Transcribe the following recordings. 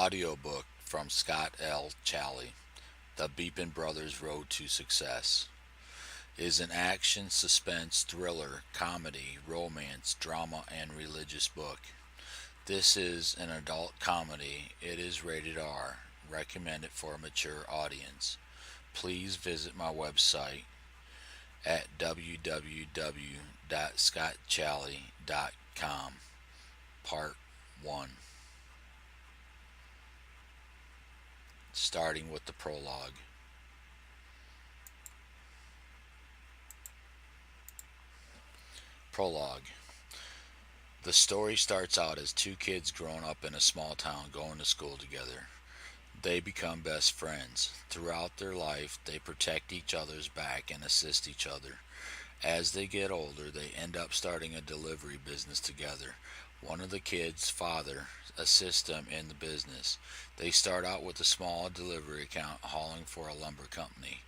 audiobook from Scott L. Chally. The Beepin Brothers Road to Success is an action, suspense, thriller, comedy, romance, drama, and religious book. This is an adult comedy. It is rated R, recommended for a mature audience. Please visit my website at www.scottchally.com. Part 1. Starting with the prologue. Prologue. The story starts out as two kids growing up in a small town going to school together. They become best friends. Throughout their life, they protect each other's back and assist each other. As they get older, they end up starting a delivery business together. One of the kids' father assists them in the business. They start out with a small delivery account hauling for a lumber company.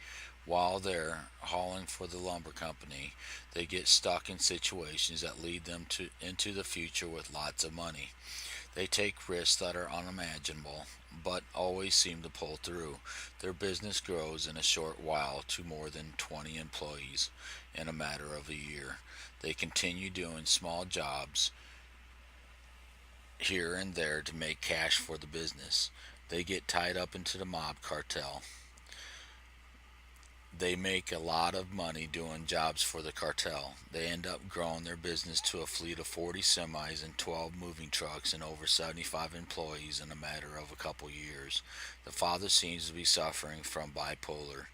While they're hauling for the lumber company, they get stuck in situations that lead them into the future with lots of money. They take risks that are unimaginable, but always seem to pull through. Their business grows in a short while to more than 20 employees in a matter of a year. They continue doing small jobs here and there to make cash for the business. They get tied up into the mob cartel. They make a lot of money doing jobs for the cartel. They end up growing their business to a fleet of 40 semis and 12 moving trucks and over 75 employees in a matter of a couple years. The father seems to be suffering from bipolar.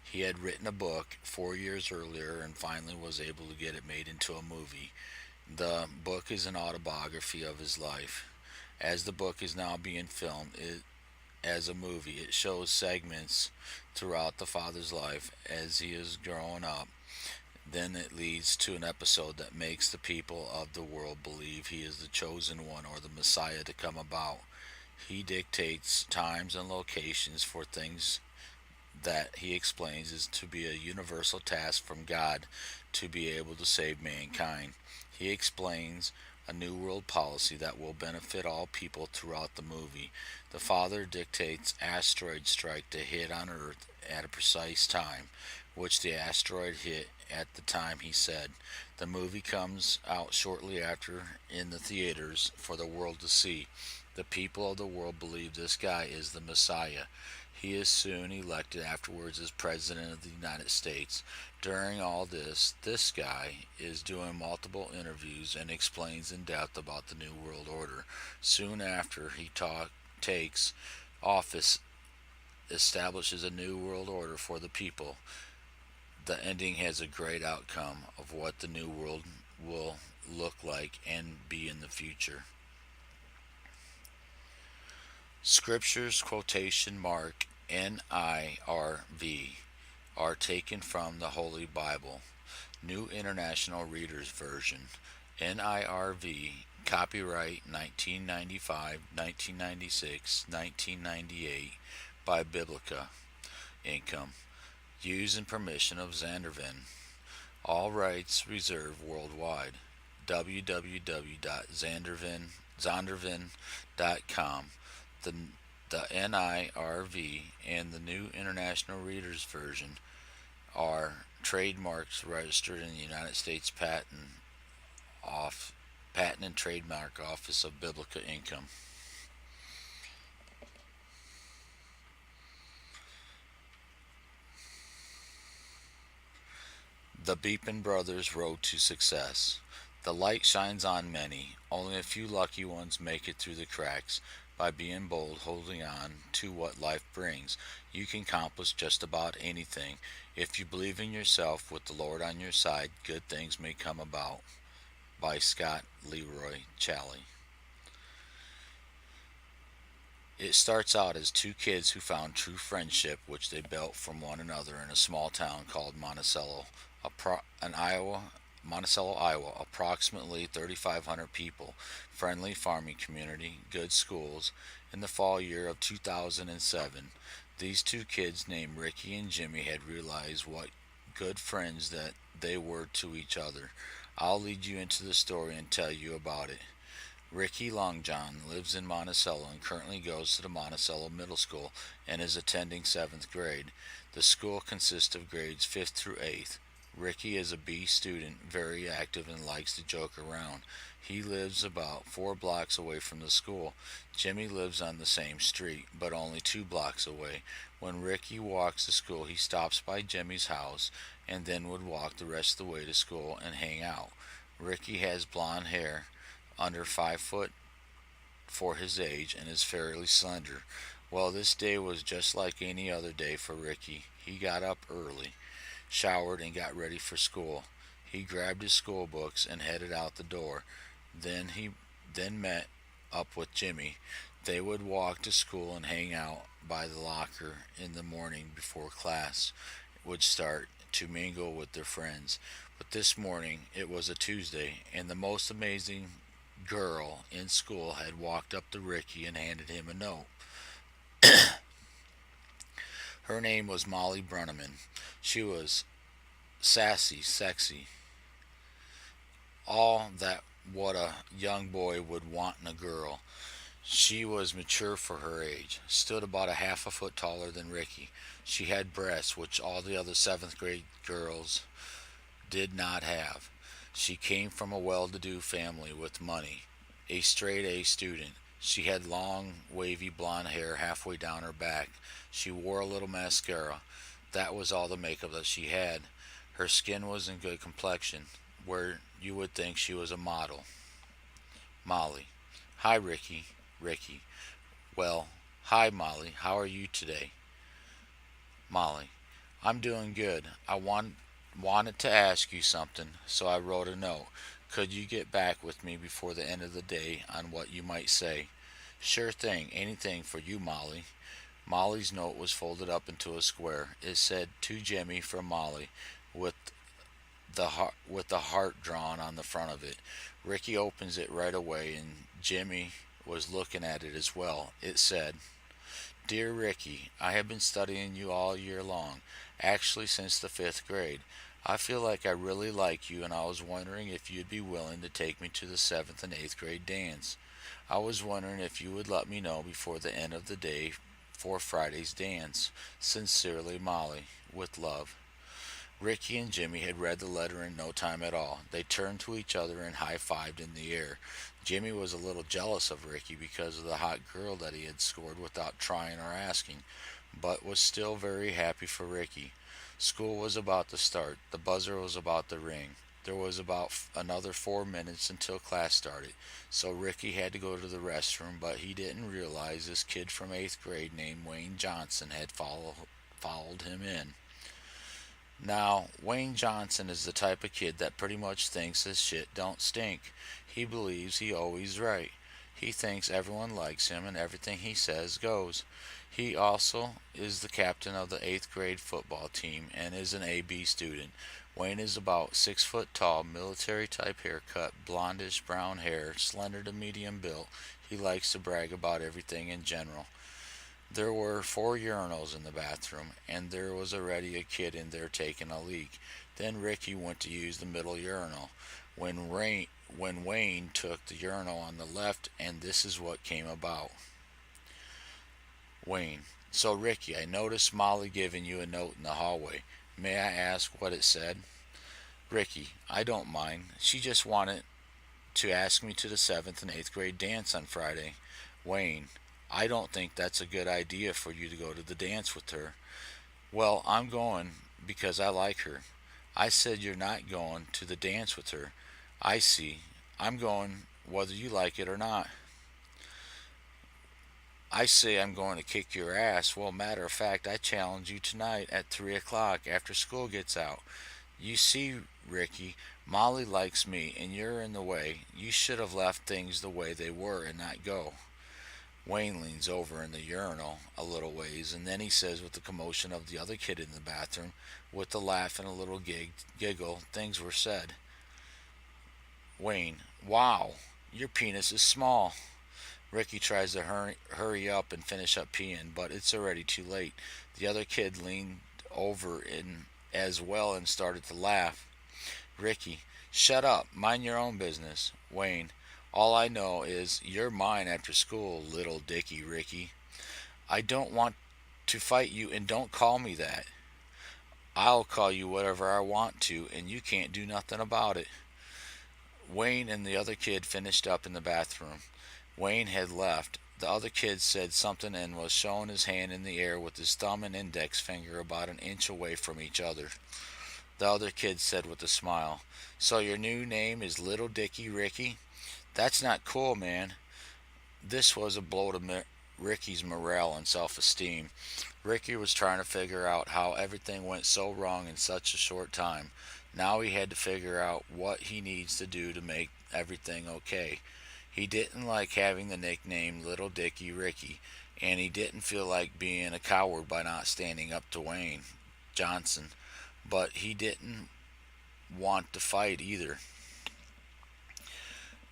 He had written a book 4 years earlier and finally was able to get it made into a movie. The book is an autobiography of his life. As the book is now being filmed, as a movie. It shows segments throughout the father's life as he is growing up. Then it leads to an episode that makes the people of the world believe he is the chosen one or the Messiah to come about. He dictates times and locations for things that he explains is to be a universal task from God to be able to save mankind. He explains a new world policy that will benefit all people throughout the movie. The father dictates asteroid strike to hit on Earth at a precise time, which the asteroid hit at the time he said. The movie comes out shortly after in the theaters for the world to see. The people of the world believe this guy is the Messiah. He is soon elected afterwards as President of the United States. During all this guy is doing multiple interviews and explains in depth about the New World Order. Soon after he takes office, establishes a new world order for the people. The ending has a great outcome of what the new world will look like and be in the future. Scriptures quotation mark NIRV are taken from the Holy Bible, New International Reader's Version. NIRV, copyright 1995, 1996, 1998 by Biblica Income. Use and permission of Zandervan. All rights reserved worldwide. www.zandervan.com. The, the NIRV and the New International Reader's Version are trademarks registered in the United States Patent and Trademark Office of Biblica Income. The Beepin Brothers Road to Success. The light shines on many. Only a few lucky ones make it through the cracks. By being bold, holding on to what life brings, you can accomplish just about anything. If you believe in yourself with the Lord on your side, good things may come about. By Scott Leroy Chally. It starts out as two kids who found true friendship, which they built from one another in a small town called Monticello, Monticello, Iowa. Approximately 3,500 people, friendly farming community, good schools. In the fall year of 2007, these two kids named Ricky and Jimmy had realized what good friends that they were to each other. I'll lead you into the story and tell you about it. Ricky Longjohn lives in Monticello and currently goes to the Monticello Middle School and is attending 7th grade. The school consists of grades 5th through 8th. Ricky is a B student, very active, and likes to joke around. He lives about 4 blocks away from the school. Jimmy lives on the same street, but only 2 blocks away. When Ricky walks to school, he stops by Jimmy's house and then would walk the rest of the way to school and hang out. Ricky has blonde hair, under 5 foot for his age, and is fairly slender. Well, this day was just like any other day for Ricky. He got up early, showered, and got ready for school. He grabbed his school books and headed out the door. He met up with Jimmy. They would walk to school and hang out by the locker in the morning before class would start to mingle with their friends. But this morning it was a Tuesday, and the most amazing girl in school had walked up to Ricky and handed him a note. Her name was Molly Brunneman. She was sassy, sexy, all that what a young boy would want in a girl. She was mature for her age, stood about a half a foot taller than Ricky. She had breasts, which all the other 7th grade girls did not have. She came from a well to do family with money, a straight A student. She had long, wavy blonde hair halfway down her back. She wore a little mascara. That was all the makeup that she had. Her skin was in good complexion, where you would think she was a model. Molly. Hi, Ricky. Ricky. Well, hi, Molly. How are you today? Molly. I'm doing good. Wanted to ask you something, so I wrote a note. Could you get back with me before the end of the day on what you might say? Sure thing. Anything for you, Molly. Molly's note was folded up into a square. It said to Jimmy from Molly, with the heart drawn on the front of it. Ricky opens it right away, and Jimmy was looking at it as well. It said, "Dear Ricky, I have been studying you all year long, actually since the 5th grade. I feel like I really like you, and I was wondering if you'd be willing to take me to the 7th and 8th grade dance. I was wondering if you would let me know before the end of the day for Friday's dance. Sincerely, Molly. With love." Ricky and Jimmy had read the letter in no time at all. They turned to each other and high fived in the air. Jimmy was a little jealous of Ricky because of the hot girl that he had scored without trying or asking, but was still very happy for Ricky. School was about to start. The buzzer was about to ring. There was about another 4 minutes until class started, so Ricky had to go to the restroom, but he didn't realize this kid from 8th grade named Wayne Johnson had followed him in. Now, Wayne Johnson is the type of kid that pretty much thinks his shit don't stink. He believes he always right. He thinks everyone likes him and everything he says goes. He also is the captain of the 8th grade football team and is an AB student. Wayne is about 6 foot tall, military type haircut, blondish brown hair, slender to medium built. He likes to brag about everything in general. There were 4 urinals in the bathroom, and there was already a kid in there taking a leak. Then Ricky went to use the middle urinal. When Wayne took the urinal on the left, and this is what came about. Wayne. So, Ricky, I noticed Molly giving you a note in the hallway. May I ask what it said? Ricky. I don't mind. She just wanted to ask me to the 7th and 8th grade dance on Friday. Wayne. I don't think that's a good idea for you to go to the dance with her. Well, I'm going because I like her. I said you're not going to the dance with her. I see. I'm going whether you like it or not. I say I'm going to kick your ass. Well, matter of fact, I challenge you tonight at 3 o'clock after school gets out. You see, Ricky, Molly likes me and you're in the way. You should have left things the way they were and not go. Wayne leans over in the urinal a little ways, and then he says, with the commotion of the other kid in the bathroom, with a laugh and a little giggle, things were said. Wayne, wow, your penis is small. Ricky tries to hurry up and finish up peeing, but it's already too late. The other kid leaned over in as well and started to laugh. Ricky, shut up, mind your own business. Wayne, All I know is you're mine after school, little Dicky Ricky. I don't want to fight you, and don't call me that. I'll call you whatever I want to, and you can't do nothing about it. Wayne and the other kid finished up in the bathroom. Wayne had left. The other kid said something and was showing his hand in the air with his thumb and index finger about an inch away from each other. The other kid said with a smile, "So your new name is Little Dicky Ricky? That's not cool, man." This was a blow to Ricky's morale and self esteem. Ricky was trying to figure out how everything went so wrong in such a short time. Now he had to figure out what he needs to do to make everything okay. He didn't like having the nickname Little Dicky Ricky, and he didn't feel like being a coward by not standing up to Wayne Johnson, but he didn't want to fight either.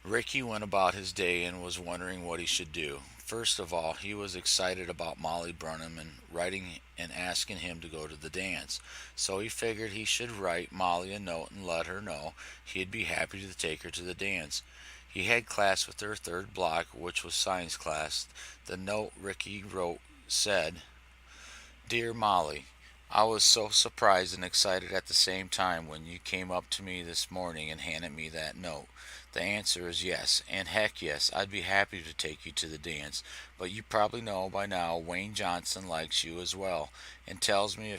Ricky went about his day and was wondering what he should do. First of all, he was excited about Molly Brunham and writing and asking him to go to the dance. So he figured he should write Molly a note and let her know he'd be happy to take her to the dance. He had class with her third block, which was science class. The note Ricky wrote said, "Dear Molly, I was so surprised and excited at the same time when you came up to me this morning and handed me that note. The answer is yes, and heck yes, I'd be happy to take you to the dance. But you probably know by now Wayne Johnson likes you as well, and tells me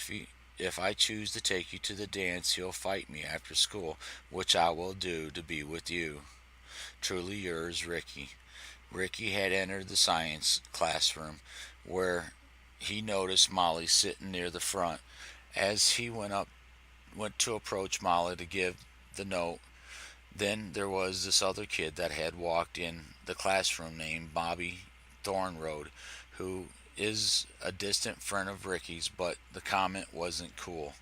if I choose to take you to the dance, he'll fight me after school, which I will do to be with you. Truly yours, Ricky." Ricky had entered the science classroom, where he noticed Molly sitting near the front. As he went to approach Molly to give the note, then there was this other kid that had walked in the classroom named Bobby Thornroad, who is a distant friend of Ricky's, but the comment wasn't cool.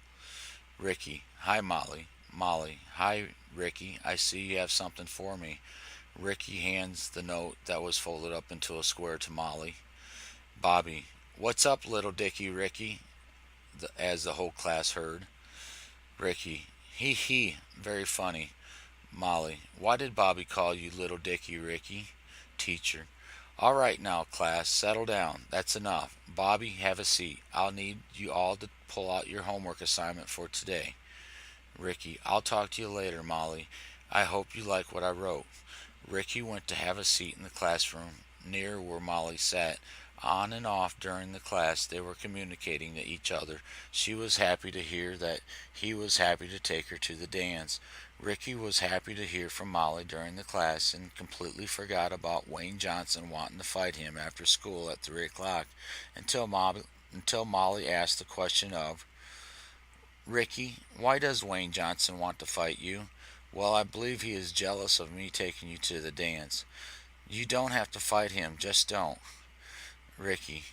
Ricky, "Hi Molly." Molly, "Hi Ricky, I see you have something for me." Ricky hands the note that was folded up into a square to Molly. Bobby, "What's up, little Dicky Ricky?" As the whole class heard. Ricky, "Hee hee, very funny." Molly, "Why did Bobby call you little Dicky Ricky?" Teacher, "All right now, class, settle down. That's enough. Bobby, have a seat. I'll need you all to pull out your homework assignment for today." Ricky, "I'll talk to you later, Molly. I hope you like what I wrote." Ricky went to have a seat in the classroom near where Molly sat. On and off during the class, they were communicating to each other. She was happy to hear that he was happy to take her to the dance. Ricky was happy to hear from Molly during the class and completely forgot about Wayne Johnson wanting to fight him after school at 3 o'clock until Molly asked the question of, "Ricky, why does Wayne Johnson want to fight you?" "Well, I believe he is jealous of me taking you to the dance." "You don't have to fight him, just don't." Ricky,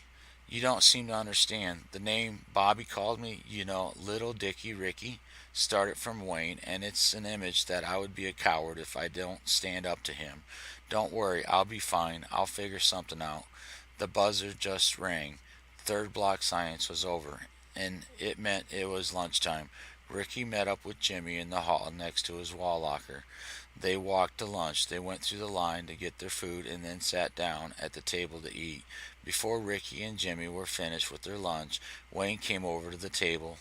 "You don't seem to understand. The name Bobby called me, little Dicky Ricky, started from Wayne, and it's an image that I would be a coward if I don't stand up to him. Don't worry, I'll be fine. I'll figure something out." The buzzer just rang. Third block science was over, and it meant it was lunchtime. Ricky met up with Jimmy in the hall next to his wall locker. They walked to lunch. They went through the line to get their food and then sat down at the table to eat. Before Ricky and Jimmy were finished with their lunch, Wayne came over to the table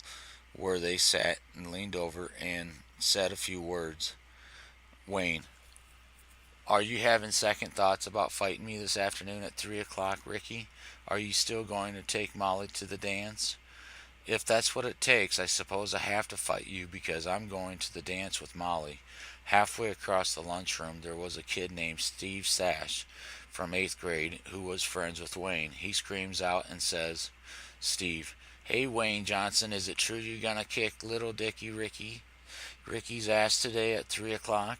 where they sat and leaned over and said a few words. "Wayne, are you having second thoughts about fighting me this afternoon at 3 o'clock, Ricky? Are you still going to take Molly to the dance?" "If that's what it takes, I suppose I have to fight you because I'm going to the dance with Molly." Halfway across the lunchroom, there was a kid named Steve Sash from 8th grade who was friends with Wayne. He screams out and says, "Steve, hey Wayne Johnson, is it true you're gonna kick little Dicky Ricky's ass today at 3 o'clock?"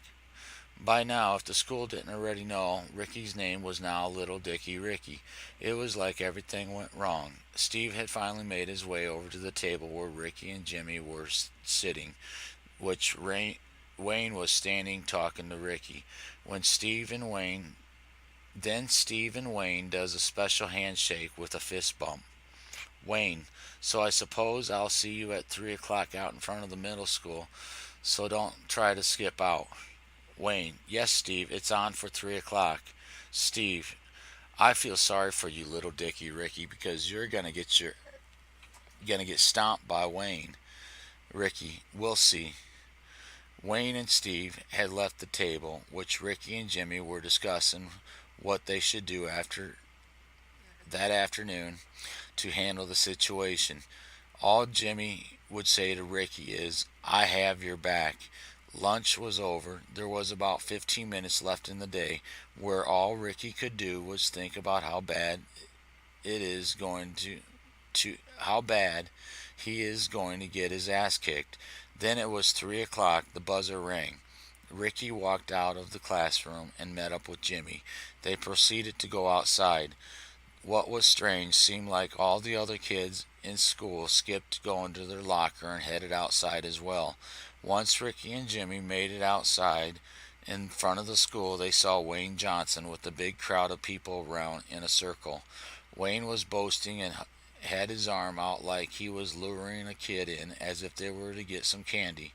By now, if the school didn't already know, Ricky's name was now Little Dicky Ricky. It was like everything went wrong. Steve had finally made his way over to the table where Ricky and Jimmy were sitting, which Wayne was standing talking to Ricky. When Steve and Wayne does a special handshake with a fist bump. "Wayne, so I suppose I'll see you at 3 o'clock out in front of the middle school, so don't try to skip out." Wayne, yes, Steve, it's on for 3 o'clock. Steve, I feel sorry for you, little Dicky Ricky, because gonna get stomped by Wayne. Ricky, we'll see. Wayne and Steve had left the table, which Ricky and Jimmy were discussing what they should do after that afternoon to handle the situation. All Jimmy would say to Ricky is, I have your back. Lunch was over. There was about 15 minutes left in the day where all Ricky could do was think about how bad it is going to how bad he is going to get his ass kicked. Then it was 3 o'clock, the buzzer rang. Ricky walked out of the classroom and met up with Jimmy. They proceeded to go outside. What was strange seemed like all the other kids in school skipped going to their locker and headed outside as well. Once Ricky and Jimmy made it outside in front of the school, they saw Wayne Johnson with a big crowd of people around in a circle. Wayne was boasting and had his arm out like he was luring a kid in as if they were to get some candy.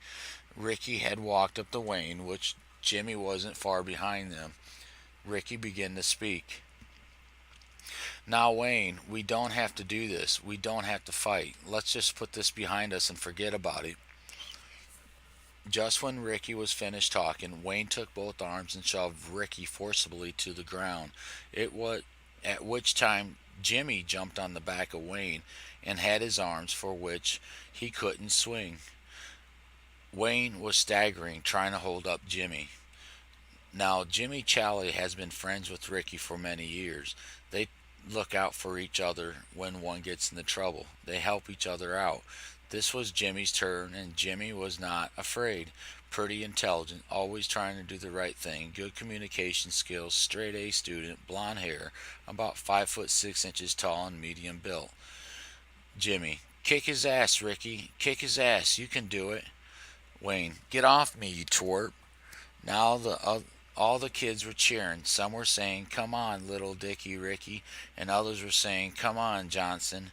Ricky had walked up to Wayne, which Jimmy wasn't far behind them. Ricky began to speak. Now, Wayne, we don't have to do this. We don't have to fight. Let's just put this behind us and forget about it. Just when Ricky was finished talking, Wayne took both arms and shoved Ricky forcibly to the ground. It was at which time Jimmy jumped on the back of Wayne and had his arms for which he couldn't swing. Wayne was staggering, trying to hold up Jimmy. Now, Jimmy Chally has been friends with Ricky for many years. They look out for each other when one gets into trouble. They help each other out. This was Jimmy's turn, and Jimmy was not afraid. Pretty intelligent, always trying to do the right thing, good communication skills, straight A student, blonde hair, about 5 foot 6 inches tall and medium built. Jimmy, kick his ass, Ricky. Kick his ass. You can do it. Wayne, get off me, you twerp. Now all the kids were cheering. Some were saying, come on, little Dicky Ricky, and others were saying, come on, Johnson.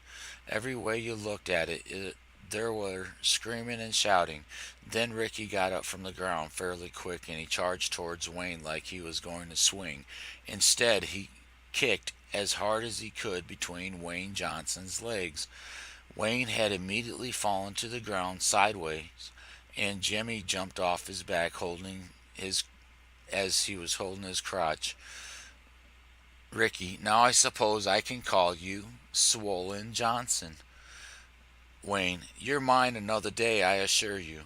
Every way you looked at it, there were screaming and shouting. Then Ricky got up from the ground fairly quick and he charged towards Wayne like he was going to swing. Instead, he kicked as hard as he could between Wayne Johnson's legs. Wayne had immediately fallen to the ground sideways, and Jimmy jumped off his back holding his as he was holding his crotch. Ricky, now I suppose I can call you Swollen Johnson. Wayne, you're mine another day, I assure you.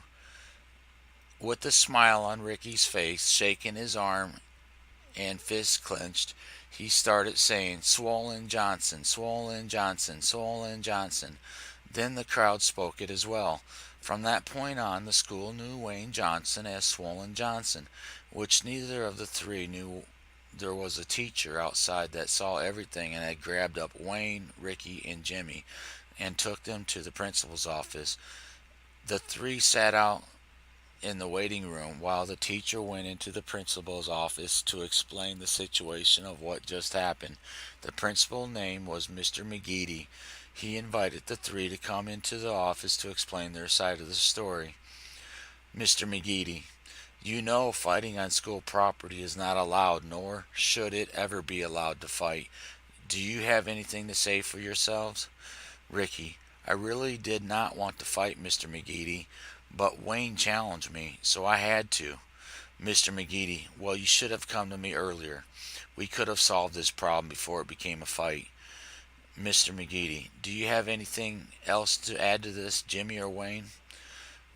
With a smile on Ricky's face, shaking his arm and fist clenched, he started saying, Swollen Johnson, Swollen Johnson, Swollen Johnson. Then the crowd spoke it as well. From that point on, the school knew Wayne Johnson as Swollen Johnson, which neither of the three knew. There was a teacher outside that saw everything and had grabbed up Wayne, Ricky, and Jimmy and took them to the principal's office. The three sat out in the waiting room while the teacher went into the principal's office to explain the situation of what just happened. The principal's name was Mr. McGeady. He invited the three to come into the office to explain their side of the story. Mr. McGeady, you know fighting on school property is not allowed, nor should it ever be allowed to fight. Do you have anything to say for yourselves? Ricky, I really did not want to fight, Mr. McGeady, but Wayne challenged me, so I had to. Mr. McGeady, well, you should have come to me earlier. We could have solved this problem before it became a fight. Mr. McGeady, do you have anything else to add to this, Jimmy or Wayne?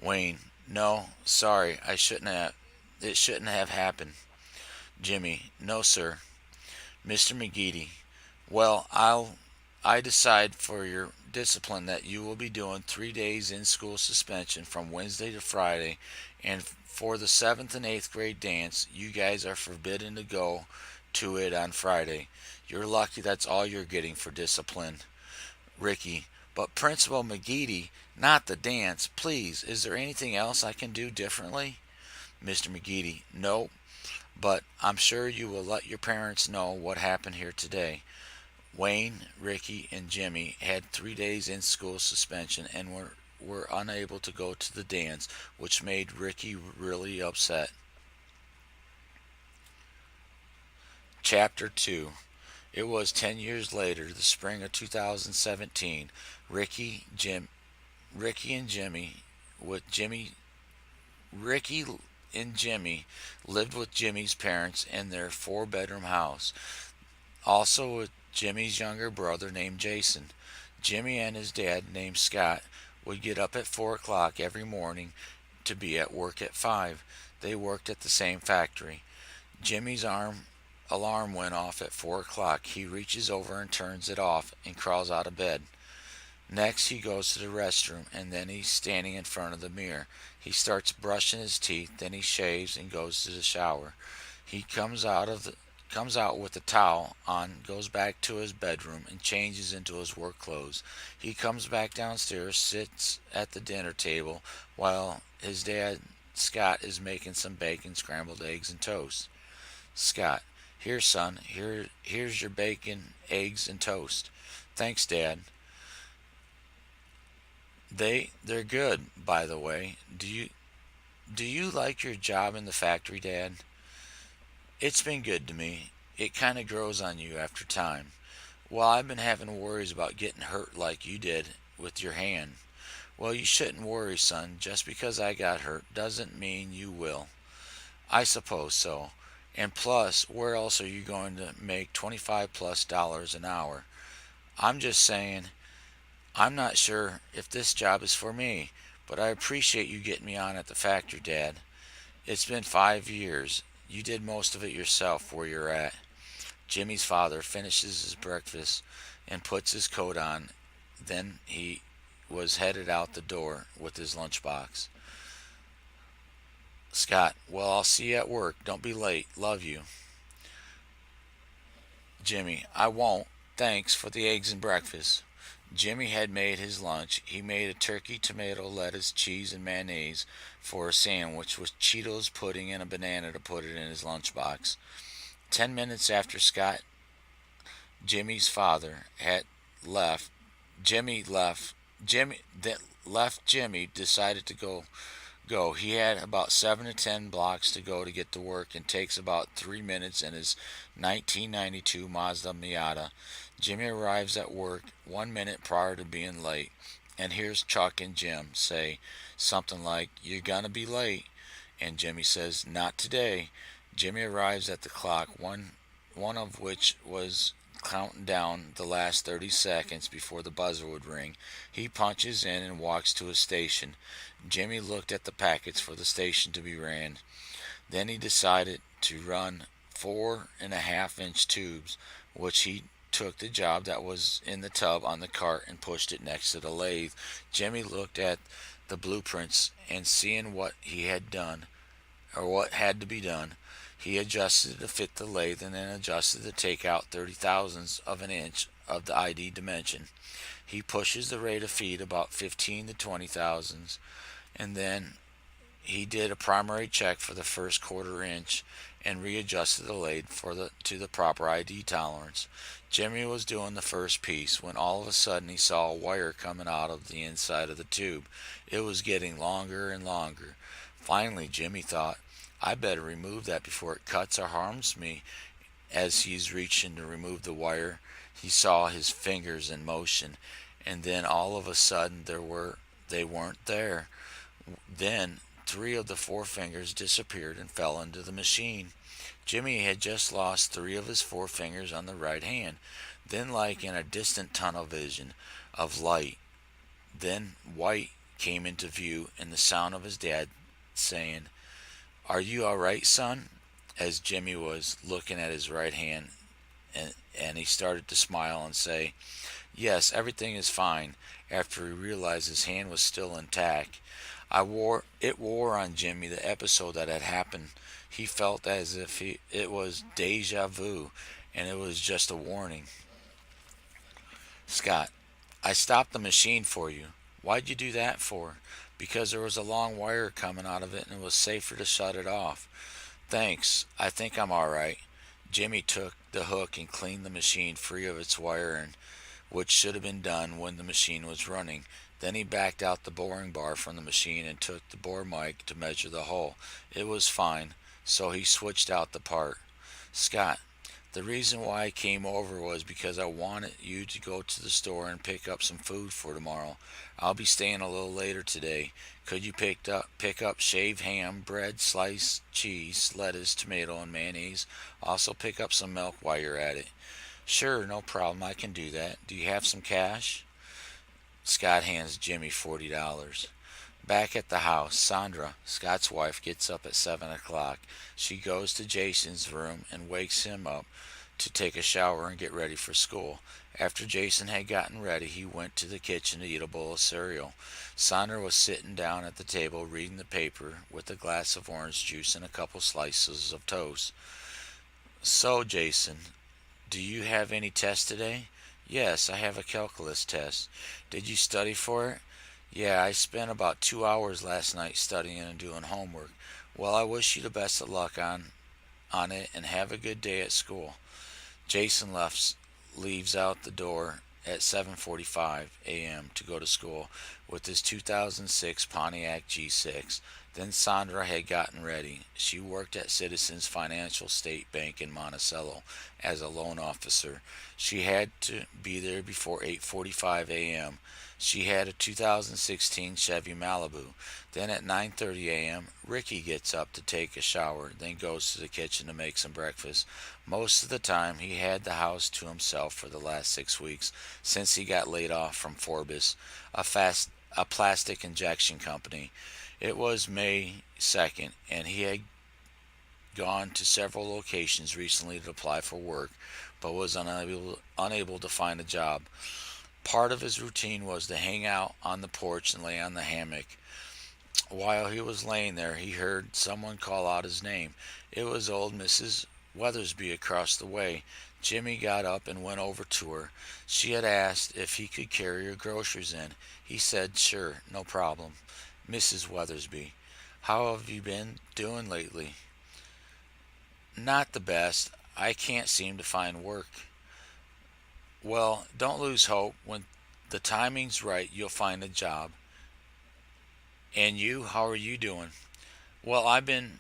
Wayne, no, sorry, I shouldn't have. It shouldn't have happened. Jimmy, no, sir. Mr. McGeady, well, I decide for your discipline that you will be doing 3 days in school suspension from Wednesday to Friday, and for the 7th and 8th grade dance, you guys are forbidden to go to it on Friday. You're lucky that's all you're getting for discipline. Ricky, but Principal McGeady, not the dance. Please, is there anything else I can do differently? Mr. McGeady, no, but I'm sure you will let your parents know what happened here today. Wayne, Ricky, and Jimmy had 3 days in school suspension and were unable to go to the dance, which made Ricky really upset. Chapter 2. It was 10 years later, the spring of 2017. Ricky, Jim, Ricky and Jimmy, with Jimmy, Ricky and Jimmy lived with Jimmy's parents in their four-bedroom house, also with Jimmy's younger brother named Jason. Jimmy and his dad named Scott would get up at 4 o'clock every morning to be at work at 5. They worked at the same factory. Jimmy's alarm went off at 4 o'clock. He reaches over and turns it off and crawls out of bed. Next, he goes to the restroom and then he's standing in front of the mirror. He starts brushing his teeth, then he shaves and goes to the shower. He comes out with a towel on, goes back to his bedroom and changes into his work clothes. He comes back downstairs, sits at the dinner table while his dad Scott is making some bacon, scrambled eggs, and toast. Scott, here, son, here's your bacon, eggs, and toast. Thanks, Dad. They're good, by the way. Do you like your job in the factory, Dad? It's been good to me. It kind of grows on you after time. Well, I've been having worries about getting hurt like you did with your hand. Well, you shouldn't worry, son. Just because I got hurt doesn't mean you will. I suppose so. And plus, where else are you going to make 25 plus dollars an hour? I'm just saying, I'm not sure if this job is for me, but I appreciate you getting me on at the factory, Dad. It's been 5 years. You did most of it yourself where you're at. Jimmy's father finishes his breakfast and puts his coat on. Then he was headed out the door with his lunchbox. Scott, well, I'll see you at work. Don't be late. Love you. Jimmy, I won't. Thanks for the eggs and breakfast. Jimmy had made his lunch. He made a turkey, tomato, lettuce, cheese, and mayonnaise for a sandwich with Cheetos pudding and a banana to put it in his lunchbox. 10 minutes after Scott, Jimmy's father, had left, Jimmy left. Jimmy that left Jimmy decided to go. He had about 7 to 10 blocks to go to get to work and takes about 3 minutes in his 1992 Mazda Miata. Jimmy arrives at work 1 minute prior to being late and hears Chuck and Jim say something like, "You're gonna be late." And Jimmy says, "Not today." Jimmy arrives at the clock, one of which was counting down the last 30 seconds before the buzzer would ring. He punches in and walks to his station. Jimmy looked at the packets for the station to be ran. Then he decided to run 4.5 inch tubes, which he took the job that was in the tub on the cart and pushed it next to the lathe. Jimmy looked at the blueprints and seeing what he had done, or what had to be done, he adjusted to fit the lathe and then adjusted to take out 30 thousandths of an inch of the ID dimension. He pushes the rate of feed about 15 to 20 thousandths, and then he did a primary check for the first quarter inch and readjusted the lathe to the proper ID tolerance. Jimmy was doing the first piece when all of a sudden he saw a wire coming out of the inside of the tube. It was getting longer and longer. Finally, Jimmy thought, I better remove that before it cuts or harms me. As he's reaching to remove the wire, he saw his fingers in motion, and then all of a sudden they weren't there. Then 3 of the 4 fingers disappeared and fell into the machine. Jimmy had just lost 3 of his 4 fingers on the right hand. Then, like in a distant tunnel vision of light, then white came into view and the sound of his dad saying, "Are you all right, son?" As Jimmy was looking at his right hand, and he started to smile and say, "Yes, everything is fine," after he realized his hand was still intact. It wore on Jimmy the episode that had happened. He felt as if it was deja vu, and it was just a warning. Scott, I stopped the machine for you. Why'd you do that for? Because there was a long wire coming out of it and it was safer to shut it off. Thanks. I think I'm all right. Jimmy took the hook and cleaned the machine free of its wiring, which should have been done when the machine was running. Then he backed out the boring bar from the machine and took the bore mic to measure the hole. It was fine, so he switched out the part. Scott, The reason why I came over was because I wanted you to go to the store and pick up some food for tomorrow. I'll be staying a little later today. Could you pick up shaved ham, bread, sliced cheese, lettuce, tomato, and mayonnaise? Also pick up some milk while you're at it. Sure, no problem. I can do that. Do you have some cash? Scott hands Jimmy $40. Back at the house, Sandra, Scott's wife, gets up at 7 o'clock. She goes to Jason's room and wakes him up to take a shower and get ready for school. After Jason had gotten ready, he went to the kitchen to eat a bowl of cereal. Sandra was sitting down at the table reading the paper with a glass of orange juice and a couple slices of toast. So, Jason, do you have any tests today? Yes, I have a calculus test. Did you study for it? Yeah, I spent about 2 hours last night studying and doing homework. Well, I wish you the best of luck on it and have a good day at school. Jason leaves out the door at 7:45 a.m. to go to school with his 2006 Pontiac G6. Then Sandra had gotten ready. She worked at Citizens Financial State Bank in Monticello as a loan officer. She had to be there before 8:45 a.m. She had a 2016 Chevy Malibu. Then at 9:30 a.m., Ricky gets up to take a shower, then goes to the kitchen to make some breakfast. Most of the time, he had the house to himself for the last 6 weeks since he got laid off from Forbes, a plastic injection company. It was May 2nd, and he had gone to several locations recently to apply for work, but was unable to find a job. Part of his routine was to hang out on the porch and lay on the hammock. While he was laying there, he heard someone call out his name. It was old Mrs. Weathersby across the way. Jimmy got up and went over to her. She had asked if he could carry her groceries in. He said, "Sure, no problem." Mrs. Weathersby, how have you been doing lately? Not the best. I can't seem to find work. Well, don't lose hope. When the timing's right, you'll find a job. And you, how are you doing? Well, I've been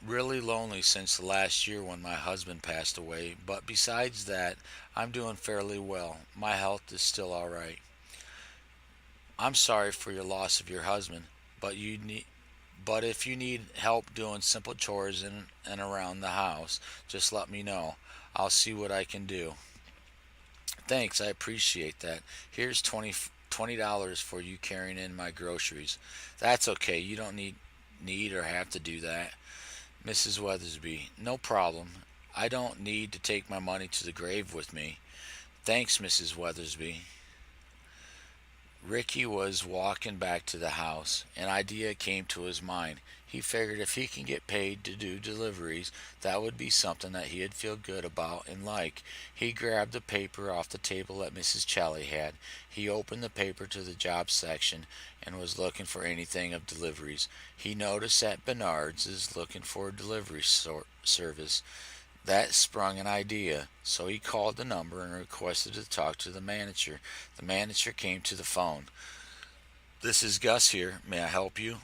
really lonely since the last year when my husband passed away, but besides that, I'm doing fairly well. My health is still all right. I'm sorry for your loss of your husband, but you need but if you need help doing simple chores in and around the house, just let me know. I'll see what I can do. Thanks, I appreciate that. Here's $20 for you carrying in my groceries. That's okay. You don't need or have to do that. Mrs. Weathersby, no problem. I don't need to take my money to the grave with me. Thanks, Mrs. Weathersby. Ricky was walking back to the house. An idea came to his mind. He figured if he can get paid to do deliveries, that would be something that he'd feel good about and like. He grabbed the paper off the table that Mrs. Chally had. He opened the paper to the job section and was looking for anything of deliveries. He noticed that Bernard's is looking for a delivery service. That sprung an idea, so he called the number and requested to talk to the manager. The manager came to the phone. This is Gus here. May I help you?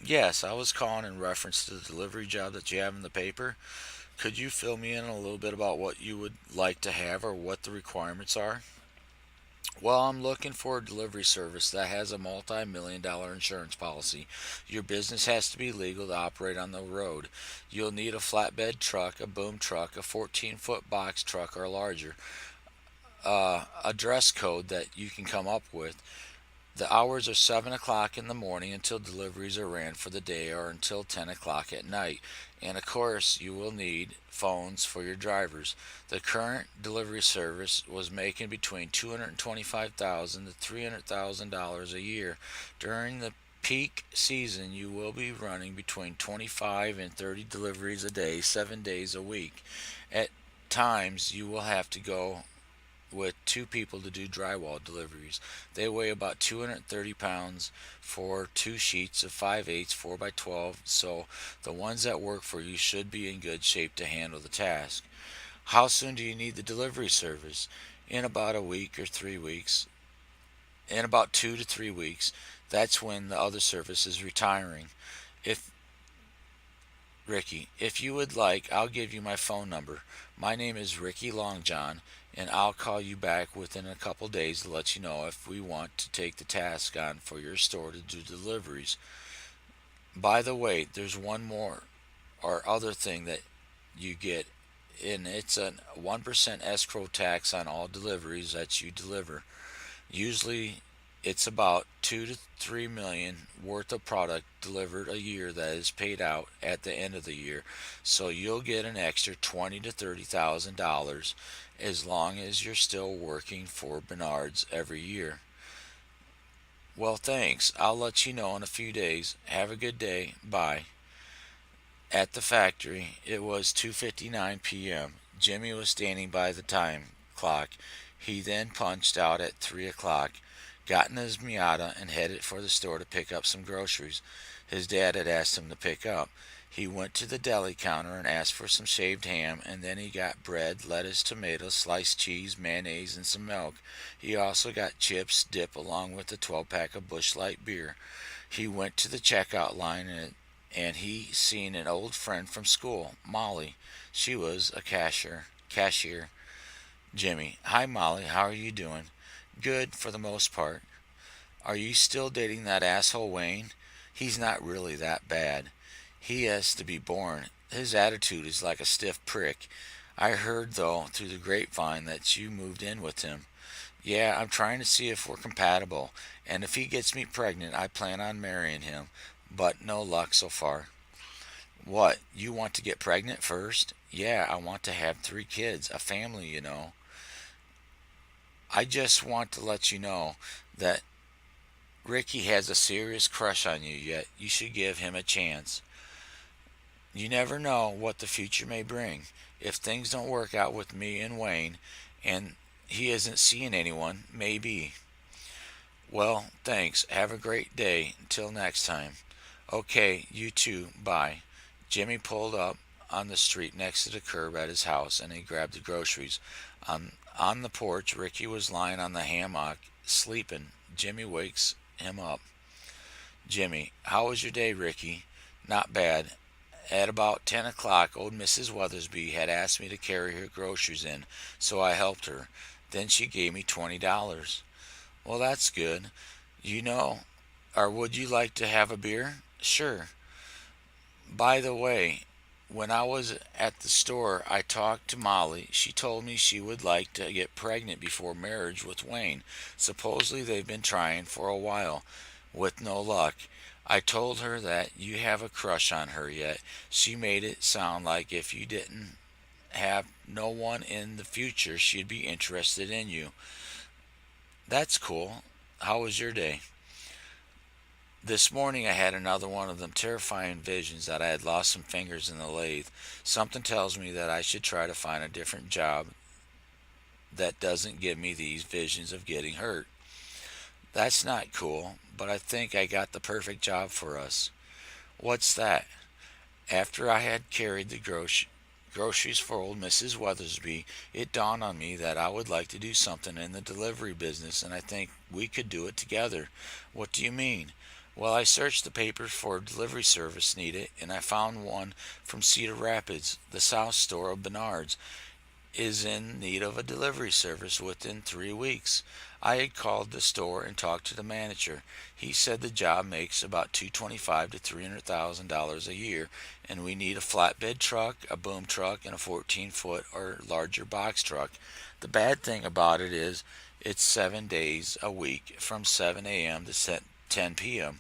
Yes, I was calling in reference to the delivery job that you have in the paper. Could you fill me in a little bit about what you would like to have or what the requirements are? Well, I'm looking for a delivery service that has a multi-million-dollar insurance policy. Your business has to be legal to operate on the road. You'll need a flatbed truck, a boom truck, a 14-foot box truck or larger, a dress code that you can come up with. The hours are 7 o'clock in the morning until deliveries are ran for the day or until 10 o'clock at night. And of course, you will need phones for your drivers. The current delivery service was making between $225,000 to $300,000 a year. During the peak season, you will be running between 25 and 30 deliveries a day, 7 days a week. At times, you will have to go with two people to do drywall deliveries. They weigh about 230 pounds for two sheets of 5/8 4 by 12, so the ones that work for you should be in good shape to handle the task. How soon do you need the delivery service? In about a week or 3 weeks. In about 2 to 3 weeks. That's when the other service is retiring. If Ricky, if you would like, I'll give you my phone number. My name is Ricky Longjohn, and I'll call you back within a couple days to let you know if we want to take the task on for your store to do deliveries. By the way, there's one more or other thing that you get, and it's a 1% escrow tax on all deliveries that you deliver. Usually, it's about 2 to 3 million worth of product delivered a year that is paid out at the end of the year. So you'll get an extra $20 to $30,000 as long as you're still working for Bernard's every year. Well, thanks. I'll let you know in a few days. Have a good day. Bye. At the factory, it was 2:59 p.m. Jimmy was standing by the time clock. He then punched out at 3 o'clock, got in his Miata, and headed for the store to pick up some groceries his dad had asked him to pick up. He went to the deli counter and asked for some shaved ham, and then he got bread, lettuce, tomatoes, sliced cheese, mayonnaise, and some milk. He also got chips, dip, along with a 12-pack of Busch Light beer. He went to the checkout line and he seen an old friend from school, Molly. She was a Cashier. Jimmy, hi Molly, how are you doing? Good for the most part. Are you still dating that asshole Wayne? He's not really that bad. He has to be born. His attitude is like a stiff prick. I heard, though, through the grapevine that you moved in with him. Yeah, I'm trying to see if we're compatible, and if he gets me pregnant, I plan on marrying him, but no luck so far. What, you want to get pregnant first? Yeah, I want to have 3 kids, a family, you know. I just want to let you know that Ricky has a serious crush on you, yet you should give him a chance. You never know what the future may bring. If things don't work out with me and Wayne, and he isn't seeing anyone, maybe. Well, thanks. Have a great day. Until next time. Okay, you too. Bye. Jimmy pulled up on the street next to the curb at his house and he grabbed the groceries. On the porch, Ricky was lying on the hammock, sleeping. Jimmy wakes him up. Jimmy, how was your day, Ricky? Not bad. At about 10 o'clock, old Mrs. Weathersby had asked me to carry her groceries in, so I helped her. Then she gave me $20. Well, that's good. You know, or would you like to have a beer? Sure. By the way, when I was at the store, I talked to Molly. She told me she would like to get pregnant before marriage with Wayne. Supposedly they've been trying for a while, with no luck. I told her that you have a crush on her yet. She made it sound like if you didn't have no one in the future, she'd be interested in you. That's cool. How was your day? This morning I had another one of them terrifying visions that I had lost some fingers in the lathe. Something tells me that I should try to find a different job that doesn't give me these visions of getting hurt. That's not cool, but I think I got the perfect job for us. What's that? After I had carried the groceries for old Mrs. Weathersby, it dawned on me that I would like to do something in the delivery business, and I think we could do it together. What do you mean? Well, I searched the papers for a delivery service needed, and I found one from Cedar Rapids. The South Store of Bernard's is in need of a delivery service within 3 weeks. I had called the store and talked to the manager. He said the job makes about $225 to $300,000 a year, and we need a flatbed truck, a boom truck, and a 14-foot or larger box truck. The bad thing about it is it's 7 days a week from 7 a.m. to 10 p.m.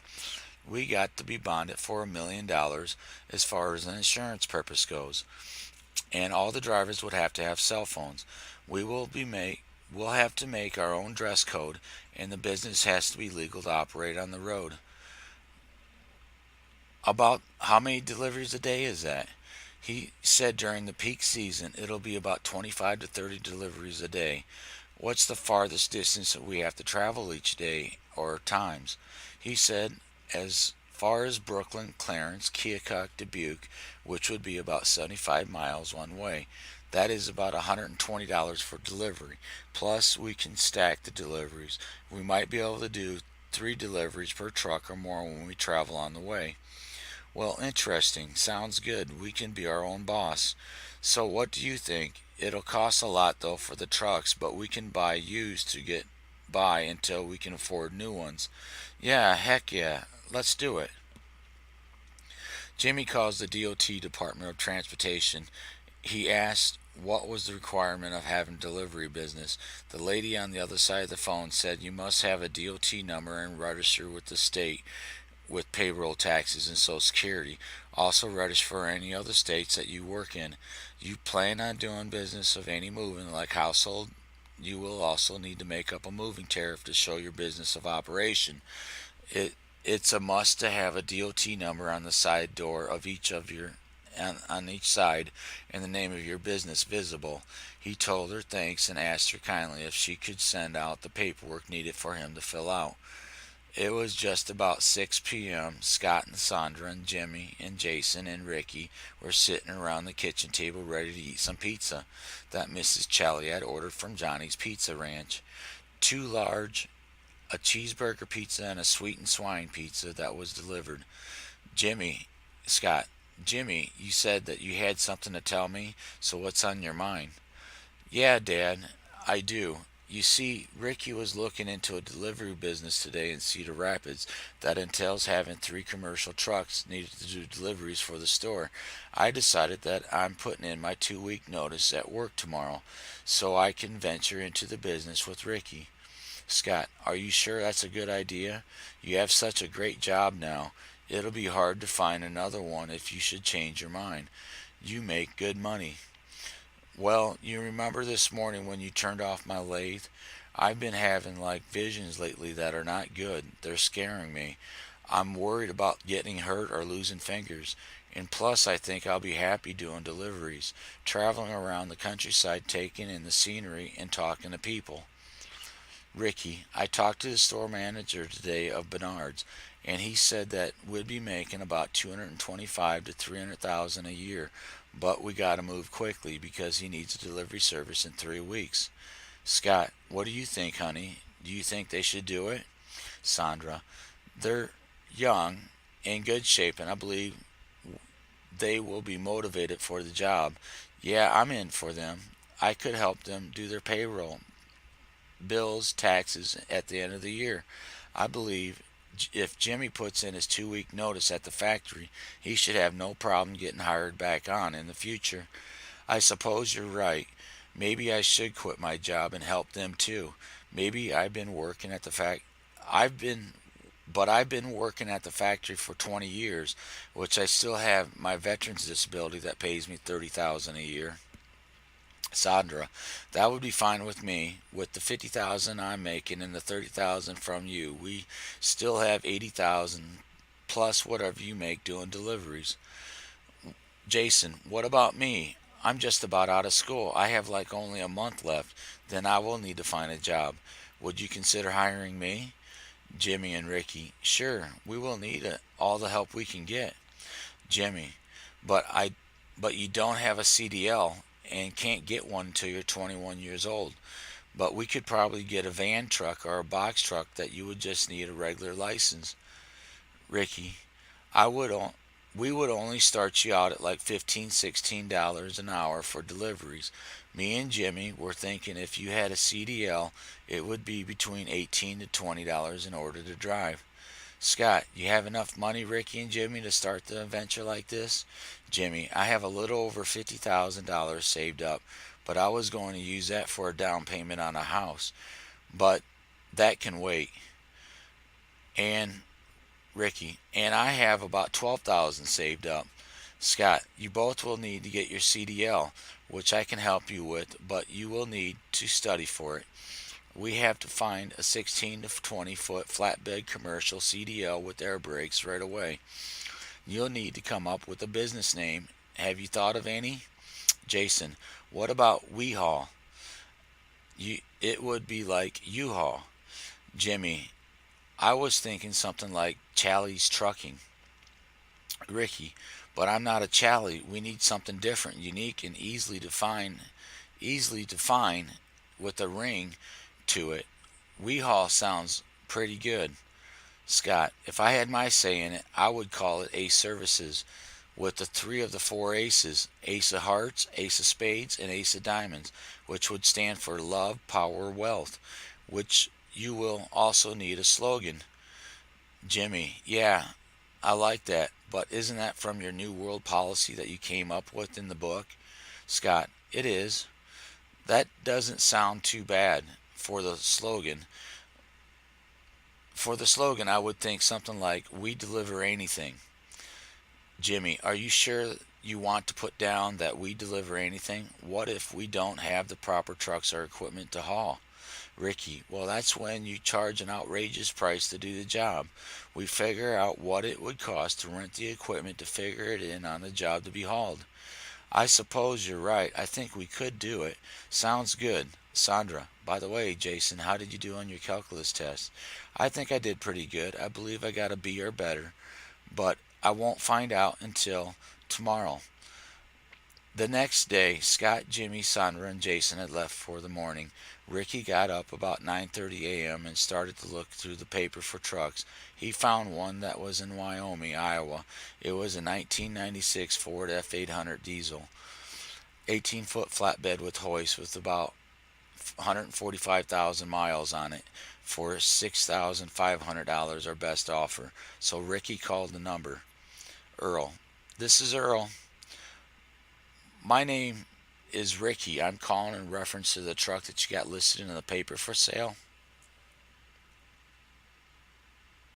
We got to be bonded for $1 million as far as an insurance purpose goes, and all the drivers would have to have cell phones. We'll have to make our own dress code, and the business has to be legal to operate on the road. About how many deliveries a day is that? He said during the peak season it'll be about 25 to 30 deliveries a day. What's the farthest distance that we have to travel each day or times? He said as far as Brooklyn, Clarence, Keokuk, Dubuque, which would be about 75 miles one way. That is about $120 for delivery. Plus, we can stack the deliveries. We might be able to do 3 deliveries per truck or more when we travel on the way. Well, interesting. Sounds good. We can be our own boss. So, what do you think? It'll cost a lot though for the trucks, but we can buy used to get by until we can afford new ones. Yeah, heck yeah. Let's do it. Jimmy calls the DOT Department of Transportation. He asked what was the requirement of having delivery business. The lady on the other side of the phone said you must have a DOT number and register with the state with payroll taxes and Social Security. Also register for any other states that you work in. You plan on doing business of any moving like household. You will also need to make up a moving tariff to show your business of operation. It it's a must to have a DOT number on the side door of each of your on each side and the name of your business visible. He told her thanks and asked her kindly if she could send out the paperwork needed for him to fill out. It was just about 6 p.m. Scott and Sandra and Jimmy and Jason and Ricky were sitting around the kitchen table ready to eat some pizza that Mrs. Chally had ordered from Johnny's Pizza Ranch. Two large, a cheeseburger pizza and a sweet and swine pizza that was delivered. Jimmy, Scott, Jimmy, you said that you had something to tell me, so what's on your mind? Yeah, Dad, I do. You see, Ricky was looking into a delivery business today in Cedar Rapids that entails having three commercial trucks needed to do deliveries for the store. I decided that I'm putting in my 2 week notice at work tomorrow so I can venture into the business with Ricky. Scott, are you sure that's a good idea? You have such a great job now. It'll be hard to find another one if you should change your mind. You make good money. Well, you remember this morning when you turned off my lathe? I've been having like visions lately that are not good. They're scaring me. I'm worried about getting hurt or losing fingers. And plus, I think I'll be happy doing deliveries, traveling around the countryside, taking in the scenery and talking to people. Ricky, I talked to the store manager today of Bernard's, and he said that we'd be making about 225 to 300,000 a year, but we got to move quickly because he needs a delivery service in 3 weeks. Scott, what do you think, honey? Do you think they should do it? Sandra, they're young, in good shape, and I believe they will be motivated for the job. Yeah, I'm in for them. I could help them do their payroll, bills, taxes at the end of the year. I believe if Jimmy puts in his 2 week notice at the factory, he should have no problem getting hired back on in the future. I suppose you're right. Maybe I should quit my job and help them too. Maybe I've been working at the I've been but I've been working at the factory for 20 years, which I still have my veterans disability that pays me 30,000 a year. Sandra, that would be fine with me. With the 50,000 I'm making and the 30,000 from you, we still have 80,000 plus whatever you make doing deliveries. Jason, what about me? I'm just about out of school. I have like only a month left. Then I will need to find a job. Would you consider hiring me? Jimmy and Ricky, sure, we will need all the help we can get. Jimmy, but I but you don't have a CDL and can't get one until you're 21 years old. But we could probably get a van truck or a box truck that you would just need a regular license. Ricky, I would on, we would only start you out at like 15, $16 an hour for deliveries. Me and Jimmy were thinking if you had a CDL, it would be between 18 to $20 in order to drive. Scott, you have enough money, Ricky and Jimmy, to start the venture like this? Jimmy, I have a little over $50,000 saved up, but I was going to use that for a down payment on a house. But that can wait. And Ricky, and I have about 12,000 saved up. Scott, you both will need to get your CDL, which I can help you with, but you will need to study for it. We have to find a 16 to 20 foot flatbed commercial CDL with air brakes right away. You'll need to come up with a business name. Have you thought of any? Jason, what about Weehaul? It would be like U-Haul. Jimmy, I was thinking something like Chally's Trucking. Ricky, but I'm not a Chally. We need something different, unique, and easily define with a ring to it. Weehaul sounds pretty good. Scott, if I had my say in it, I would call it Ace Services with the three of the four aces: Ace of Hearts, Ace of Spades, and Ace of Diamonds, which would stand for love, power, wealth, which you will also need a slogan. Jimmy, yeah, I like that, but isn't that from your New World policy that you came up with in the book? Scott, it is. That doesn't sound too bad for the slogan. For the slogan, I would think something like, "We deliver anything." Jimmy, are you sure you want to put down that we deliver anything? What if we don't have the proper trucks or equipment to haul? Ricky, well, that's when you charge an outrageous price to do the job. We figure out what it would cost to rent the equipment to figure it in on the job to be hauled. I suppose you're right. I think we could do it. Sounds good. Sandra, by the way, Jason, how did you do on your calculus test? I think I did pretty good. I believe I got a B or better, but I won't find out until tomorrow. The next day, Scott, Jimmy, Sandra, and Jason had left for the morning. Ricky got up about 9:30 a.m. and started to look through the paper for trucks. He found one that was in Wyoming, Iowa. It was a 1996 Ford F800 diesel, 18-foot flatbed with hoist with about 145,000 miles on it for $6,500, our best offer. So Ricky called the number. Earl. This is Earl. My name is Ricky. I'm calling in reference to the truck that you got listed in the paper for sale.